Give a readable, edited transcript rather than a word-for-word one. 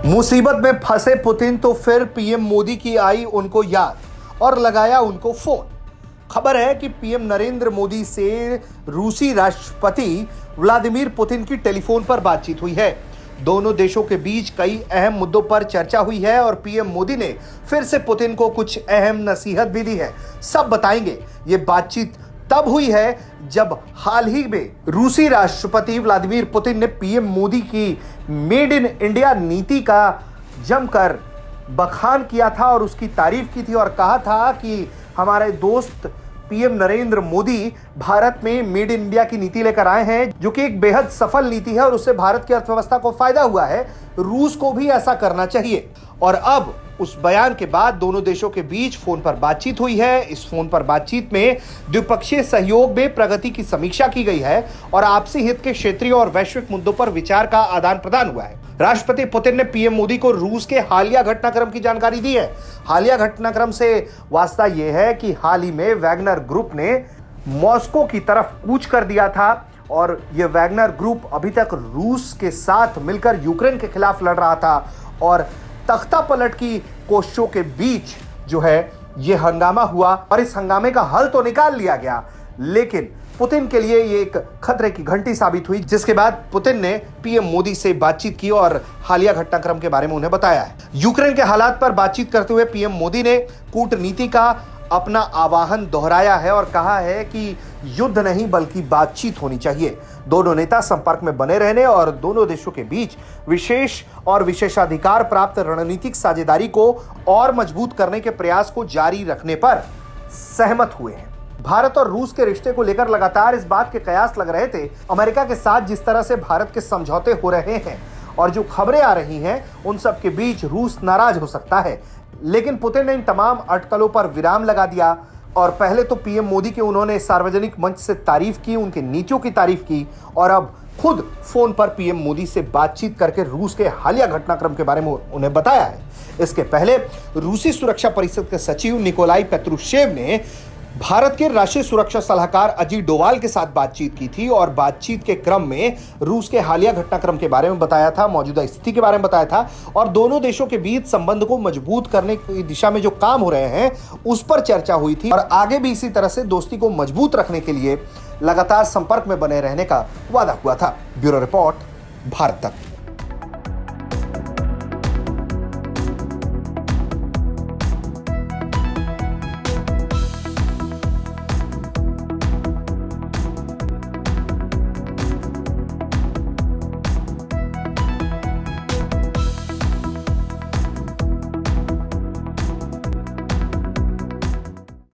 मुसीबत में फंसे पुतिन तो फिर पीएम मोदी की आई उनको याद और लगाया उनको फोन। खबर है कि पीएम नरेंद्र मोदी से रूसी राष्ट्रपति व्लादिमीर पुतिन की टेलीफोन पर बातचीत हुई है। दोनों देशों के बीच कई अहम मुद्दों पर चर्चा हुई है और पीएम मोदी ने फिर से पुतिन को कुछ अहम नसीहत भी दी है। सब बताएंगे। ये बातचीत तब हुई है जब हाल ही में रूसी राष्ट्रपति व्लादिमीर पुतिन ने पीएम मोदी की मेड इन इंडिया नीति का जमकर बखान किया था और उसकी तारीफ की थी और कहा था कि हमारे दोस्त पीएम नरेंद्र मोदी भारत में मेड इन इंडिया की नीति लेकर आए हैं, जो कि एक बेहद सफल नीति है और उससे भारत की अर्थव्यवस्था को फायदा हुआ है। रूस को भी ऐसा करना चाहिए। और अब उस बयान के बाद दोनों देशों के बीच फोन पर बातचीत हुई है। इस फोन पर बातचीत में द्विपक्षीय सहयोग में प्रगति की समीक्षा की गई है और आपसी हित के क्षेत्रीय और वैश्विक मुद्दों पर विचार का आदान प्रदान हुआ है। राष्ट्रपति पुतिन ने पीएम मोदी को रूस के हालिया घटनाक्रम की जानकारी दी है। हालिया घटनाक्रम से वास्ता यह है कि हाल ही में वैगनर ग्रुप ने मॉस्को की तरफ कूच कर दिया था और यह वैगनर ग्रुप अभी तक रूस के साथ मिलकर यूक्रेन के खिलाफ लड़ रहा था और तख्ता पलट की कोशिशों के बीच जो है यह हंगामा हुआ और इस हंगामे का हल तो निकाल लिया गया, लेकिन पुतिन के लिए ये एक खतरे की घंटी साबित हुई, जिसके बाद पुतिन ने पीएम मोदी से बातचीत की और हालिया घटनाक्रम के बारे में उन्हें बताया है। यूक्रेन के हालात पर बातचीत करते हुए पीएम मोदी ने कूटनीति का अपना आह्वान दोहराया है और कहा है कि युद्ध नहीं बल्कि बातचीत होनी चाहिए। दोनों नेता संपर्क में बने रहने और दोनों देशों के बीच विशेष और विशेषाधिकार प्राप्त रणनीतिक साझेदारी को और मजबूत करने के प्रयास को जारी रखने पर सहमत हुए हैं। भारत और रूस के रिश्ते को लेकर लगातार इस बात के कयास लग रहे थे। अमेरिका के साथ जिस तरह से भारत के समझौते हो रहे हैं और जो खबरें आ रही हैं उन सब के बीच रूस नाराज हो सकता है, लेकिन पुतिन ने इन तमाम अटकलों पर विराम लगा दिया और पहले तो पीएम मोदी की उन्होंने सार्वजनिक मंच से तारीफ की, उनकी नीतियों की तारीफ की और अब खुद फोन पर पीएम मोदी से बातचीत करके रूस के हालिया घटनाक्रम के बारे में उन्हें बताया है। इसके पहले रूसी सुरक्षा परिषद के सचिव निकोलाई पेत्रुशेव ने भारत के राष्ट्रीय सुरक्षा सलाहकार अजीत डोवाल के साथ बातचीत की थी और बातचीत के क्रम में रूस के हालिया घटनाक्रम के बारे में बताया था, मौजूदा स्थिति के बारे में बताया था और दोनों देशों के बीच संबंध को मजबूत करने की दिशा में जो काम हो रहे हैं उस पर चर्चा हुई थी और आगे भी इसी तरह से दोस्ती को मजबूत रखने के लिए लगातार संपर्क में बने रहने का वादा हुआ था। ब्यूरो रिपोर्ट, भारत तक।